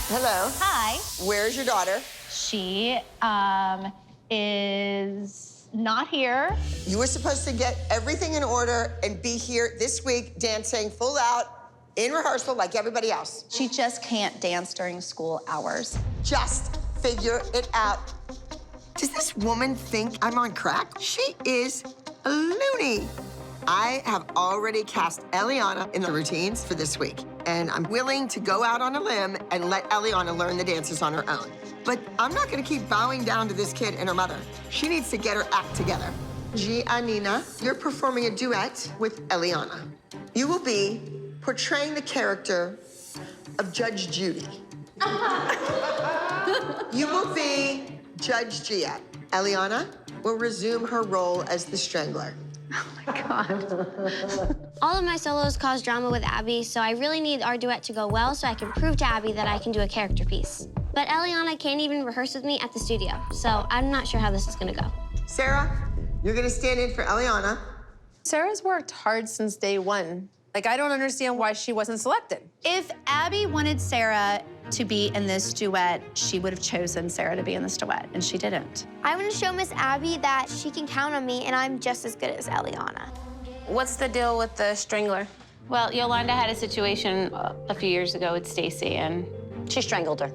Hello. Hi. Where's your daughter? She is not here. You were supposed to get everything in order and be here this week dancing full out in rehearsal like everybody else. She just can't dance during school hours. Just figure it out. Does this woman think I'm on crack? She is a loony. I have already cast Elliana in the routines for this week, and I'm willing to go out on a limb and let Elliana learn the dances on her own. But I'm not gonna keep bowing down to this kid and her mother. She needs to get her act together. GiaNina, you're performing a duet with Elliana. You will be portraying the character of Judge Judy. You will be Judge Gia. Elliana will resume her role as the strangler. Oh my God. All of my solos cause drama with Abby, so I really need our duet to go well so I can prove to Abby that I can do a character piece. But Eliana can't even rehearse with me at the studio, so I'm not sure how this is gonna go. Sarah, you're gonna stand in for Elliana. Sarah's worked hard since day one. Like, I don't understand why she wasn't selected. If Abby wanted Sarah to be in this duet, she would have chosen Sarah to be in this duet, and she didn't. I want to show Miss Abby that she can count on me, and I'm just as good as Eliana. What's the deal with the strangler? Well, Yolanda had a situation a few years ago with Stacy, and she strangled her.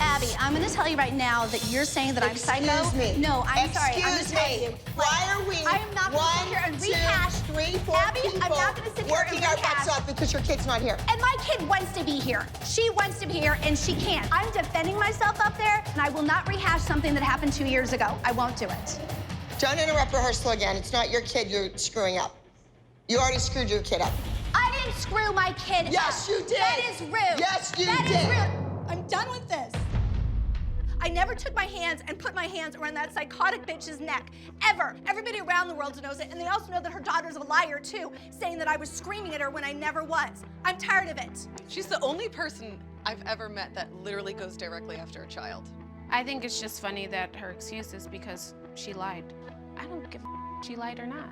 Abby, I'm going to tell you right now that you're saying that I'm psycho. Excuse me. No, I'm sorry. I'm Excuse gonna tell me. you. Why are we I am not going to sit here and rehash. 1, 2, 3, 4 Abby, people I'm not going to sit here and working our rehash. butts off because your kid's not here? And my kid wants to be here. She wants to be here, and she can't. I'm defending myself up there, and I will not rehash something that happened 2 years ago. I won't do it. Don't interrupt rehearsal again. It's not your kid you're screwing up. You already screwed your kid up. I didn't screw my kid Yes, up. you did. That is rude. Yes, you That did. is rude. I'm done with this. I never took my hands and put my hands around that psychotic bitch's neck, ever. Everybody around the world knows it, and they also know that her daughter's a liar, too, saying that I was screaming at her when I never was. I'm tired of it. She's the only person I've ever met that literally goes directly after a child. I think it's just funny that her excuse is because she lied. I don't give a if she lied or not.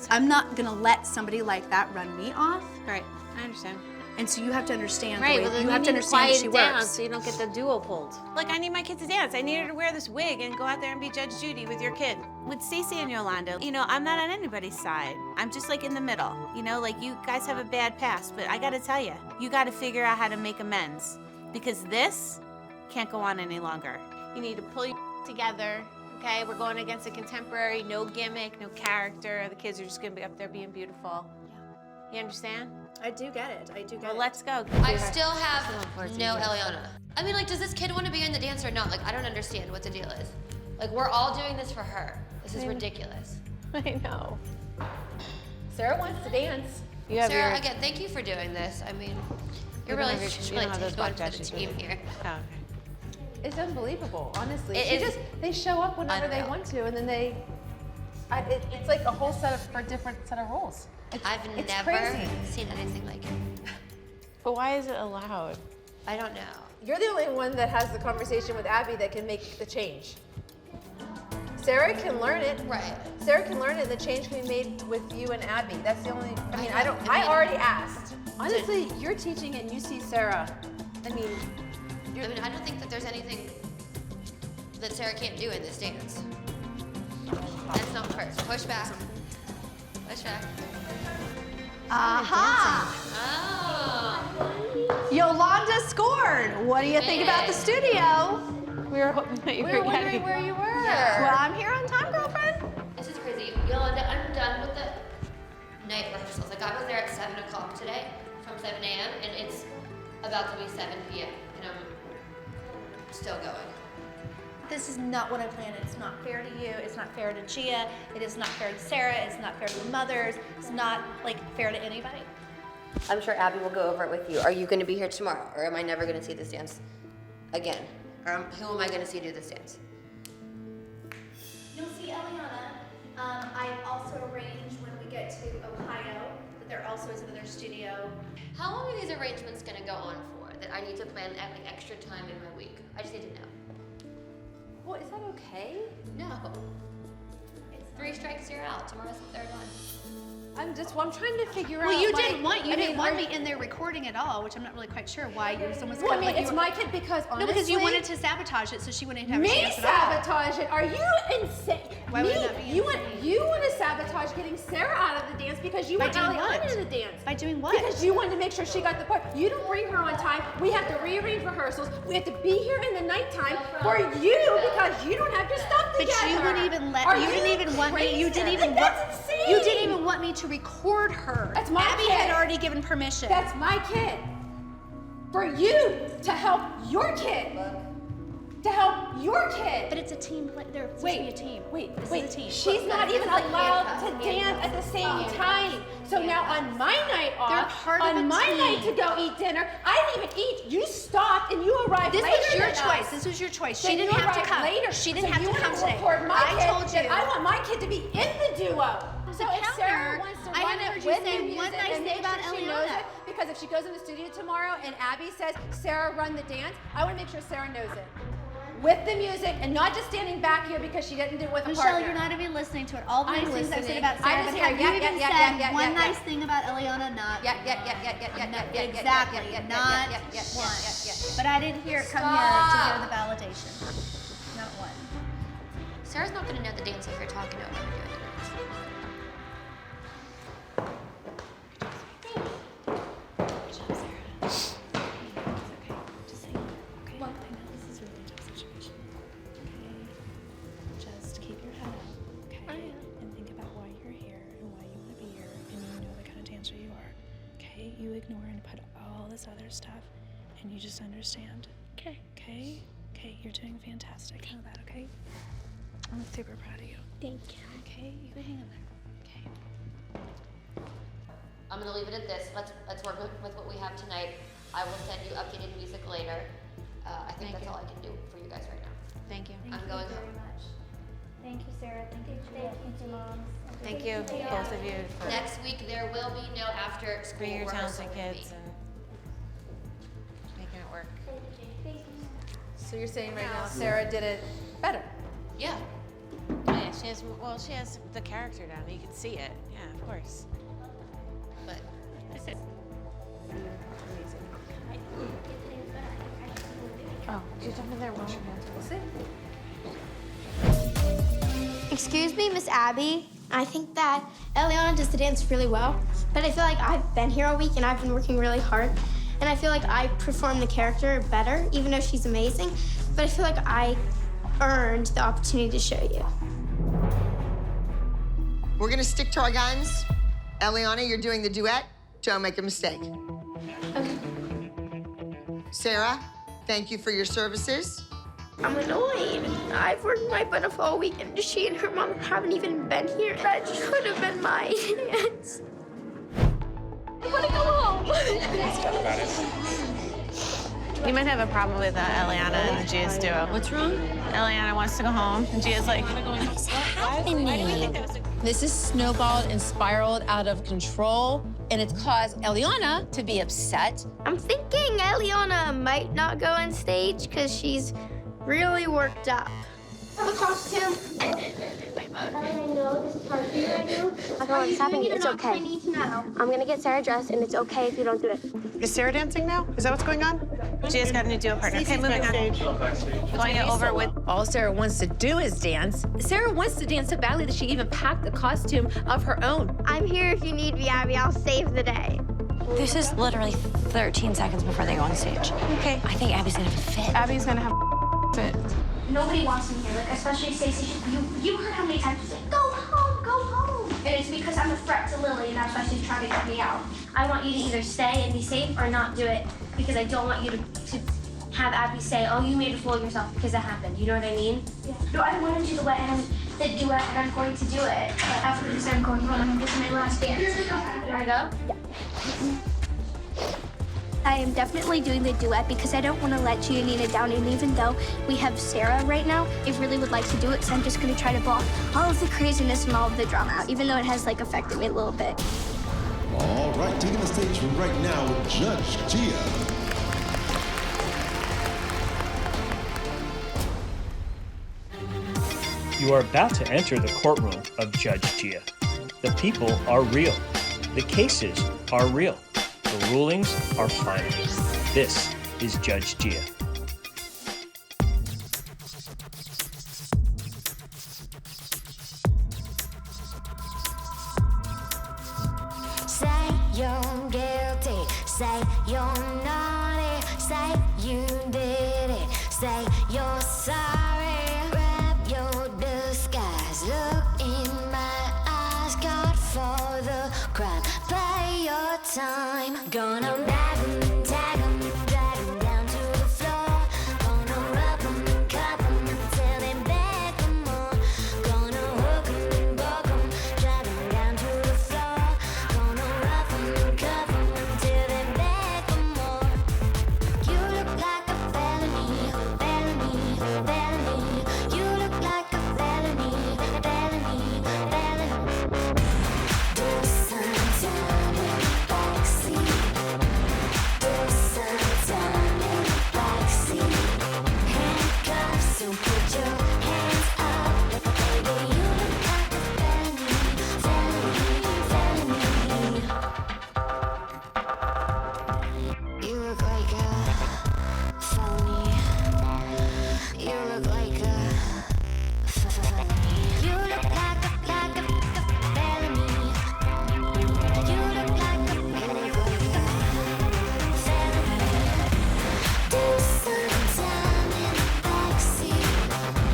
I'm not gonna let somebody like that run me off. Right, I understand. And so you have to understand Right, the way, well, then you have to need understand quiet that she it down works. so you don't get the duo pulled. Like, I need my kid to dance. I need her to wear this wig and go out there and be Judge Judy with your kid. With Stacey and Yolanda, you know, I'm not on anybody's side. I'm just like in the middle. You know, like you guys have a bad past, but I gotta tell you, you gotta figure out how to make amends because this can't go on any longer. You need to pull your together. Okay, we're going against a contemporary, no gimmick, no character. The kids are just gonna be up there being beautiful. You understand? I do get it. I do get Well, it. let's go. I still have no Eliana. I mean, like, does this kid want to be in the dance or not? Like, I don't understand what the deal is. Like, we're all doing this for her. This is ridiculous. I know. Sarah wants to dance. You have Sarah, your... again, thank you for doing this. I mean, you're don't really, have your- you really don't have those taking one black for the dashes, team do you? here. Oh, okay. It's unbelievable, honestly. It is They show up whenever they unreal. want to, and then it's like a whole set of, a different set of rules. I've it's never crazy. seen anything like it. But why is it allowed? I don't know. You're the only one that has the conversation with Abby that can make the change. Sarah can learn it. Right. Sarah can learn it, and the change can be made with you and Abby. That's the only, I mean, I know. I already asked. Honestly, you're teaching and you see Sarah. I mean, I mean, I don't think that there's anything that Sarah can't do in this dance. That's not first. Push back. Push back. Aha! Oh. Yolanda scored. What do you think about the studio? We were hoping that you We were wondering where you were. Well, I'm here on time, girlfriend. This is crazy. Yolanda, I'm done with the night rehearsals. Like, I was there at 7 o'clock today from 7 a.m. and it's about to be 7 p.m. and I'm still going. this is not what I planned. It's not fair to you. It's not fair to Gia. It is not fair to Sarah. It's not fair to the mothers. It's not like fair to anybody. I'm sure Abby will go over it with you. Are you going to be here tomorrow, or am I never going to see this dance again? Or who am I going to see do this dance? You'll see Eliana. I've also arranged when we get to Ohio that there also is another studio. How long are these arrangements going to go on for? That I need to plan like extra time in my week. I just need to know. Well, is that okay? No. 3 strikes, you're out. Tomorrow's the 3rd one. I'm trying to figure out. Well, you like, didn't want me in there recording it all, which I'm not really quite sure why. It was almost Well, I kind mean, of like it's you my kid because honestly. No, because you wanted to sabotage it so she wouldn't have a Me chance at all. sabotage it? Are you insane? Why would that be You insane? want to sabotage getting Sarah out of the dance because you want Elliana in the dance. By doing what? Because you wanted to make sure she got the part. You don't bring her on time. We have to rearrange rehearsals. We have to be here in the nighttime for you because you don't have your stuff together. But you wouldn't even let. Are You didn't even want me. You didn't even. That's insane. You didn't even want me to record her. That's my Abby kid. had already given permission. That's my kid. For you to help your kid. To help your kid. But it's a team. They're supposed to be a team. This is a team. She's not even allowed to dance at the same time. So now on my night off, part of a on my team. night to go eat dinner, I didn't even eat. You stopped and you arrived This later was your than choice. us. This was your choice. Then She didn't you have to arrived come. later. She didn't So have you to come wanna today. record my I kid, told that you. I want my kid to be in the duo. So if Sarah wants to I run heard it you with say the music one nice and thing make about sure she knows Elliana. it, because if she goes in the studio tomorrow and Abby says, Sarah, run the dance, I want to make sure Sarah knows it. With the music and not just standing back here because she didn't do it with a Michelle, partner. you're not even listening to it. All the I'm nice things I've said listening. about Sarah, I'm but just have here. you even said one nice thing about Elliana? Not exactly, not one. But I didn't hear it come here to hear the validation. Not one. Sarah's not gonna know the dance if you're talking to her when you're doing the dance. Just keep your head up, okay? And think about why you're here and why you want to be here, and you know the kind of dancer you are, okay? You ignore and put all this other stuff, and you just understand. Okay. Okay? Okay, you're doing fantastic. Know that, okay? I'm super proud of you. Thank you. Okay? You hang in there. Okay. I'm gonna leave it at this. Let's work with what we have tonight. I will send you updated music later. I think that's all I can do for you guys right now. Thank you. I'm going home. Thank you, Sarah. Thank you, Julia. Thank you, Moms. Thank you, both of you, for Next week there will be no after school bringing your rehearsal talented with kids me. and making it work. So you're saying right now Sarah did it better. Yeah. Yeah, she has the character down. You can see it. Yeah, of course. But Oh, you jump in there and wash your hands. Excuse me, Miss Abby. I think that Elliana does the dance really well, but I feel like I've been here all week and I've been working really hard, and I feel like I perform the character better, even though she's amazing, but I feel like I earned the opportunity to show you. We're gonna stick to our guns. Elliana, you're doing the duet. Don't make a mistake. Okay. Sarah, thank you for your services. I'm annoyed. I've worked my butt off all week, and she and her mom haven't even been here. That should have been my dance. I want to go home. You might have a problem with Elliana and Gia's duo. What's wrong? Elliana wants to go home, and Gia's like, what is happening? This is snowballed and spiraled out of control, and it's caused Elliana to be upset. I'm thinking Elliana might not go on stage because she's really worked up. The costume. I know this part here I do. I know what's happening. It's okay. I need to know. I'm gonna get Sarah dressed, and it's okay if you don't do it. Is Sarah dancing now? Is that what's going on? Gia's got a new duo partner. Okay, moving on. Going over with. All Sarah wants to do is dance. Sarah wants to dance so badly that she even packed a costume of her own. I'm here if you need me, Abby. I'll save the day. This is literally 13 seconds before they go on stage. Okay. I think Abby's gonna have a fit. Abby's gonna have a fit. Nobody wants me here, like especially Stacey. You heard how many times she said, "Go home, go home," and it's because I'm a threat to Lily, and that's why she's trying to get me out. I want you to either stay and be safe or not do it, because I don't want you to have Abby say, "Oh, you made a fool of yourself because that happened." You know what I mean? Yeah. No, I want to do the duet, and the duet, and I'm going to do it. But after this, I'm going home. This is my last dance. You wanna go? Yeah. I am definitely doing the duet because I don't want to let GiaNina down, and even though we have Sarah right now, I really would like to do it, so I'm just going to try to block all of the craziness and all of the drama out, even though it has like affected me a little bit. All right, taking the stage right now with Judge Gia. You are about to enter the courtroom of Judge Gia. The people are real. The cases are real. The rulings are final. This is Judge Gia. Say you're guilty, say you're naughty, say you did it, say you're sorry. Grab your disguise, look in my eyes, God for the crime, pay your time. Gonna rap 'em, tag 'em, drag 'em down to the floor. Gonna rub 'em and cup 'em until they beg for more. Gonna hook 'em and buck 'em, drag 'em down to the floor. Gonna rough 'em and cuff 'em until they beg for more. You look like a felony, felony, felony. You look like a felony, felony, felony. Do some time in the backseat. Do some time in the backseat. Handcuffs, so put your hands up. Baby, you look like a felony, felony, felony. You look like a felony. You look like a felony. You look like a felony. You look like a felony. Do some time in the backseat.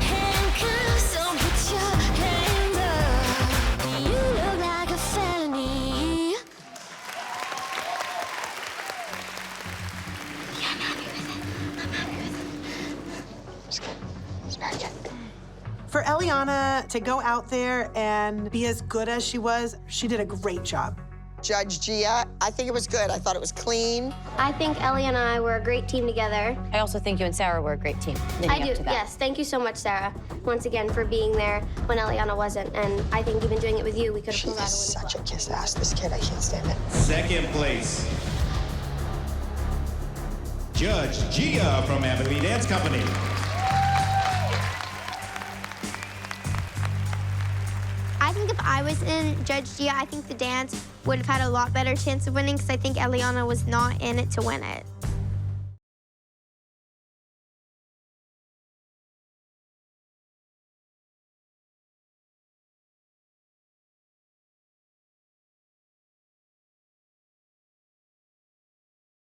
Handcuffs, so put your hands up. You look like a felony. Yeah, I'm happy with it. I'm happy with it. It's good. It's very good. For Elliana to go out there and be as good as she was, she did a great job. Judge Gia, I think it was good. I thought it was clean. I think Ellie and I were a great team together. I also think you and Sarah were a great team. I do, yes. Thank you so much, Sarah, once again, for being there when Eliana wasn't. And I think even doing it with you, we could have pulled out a win. Such a kiss ass. This kid, I can't stand it. Second place, Judge Gia from Abbey Dance Company. I think if I was in Judge Gia, I think the dance would have had a lot better chance of winning because I think Eliana was not in it to win it.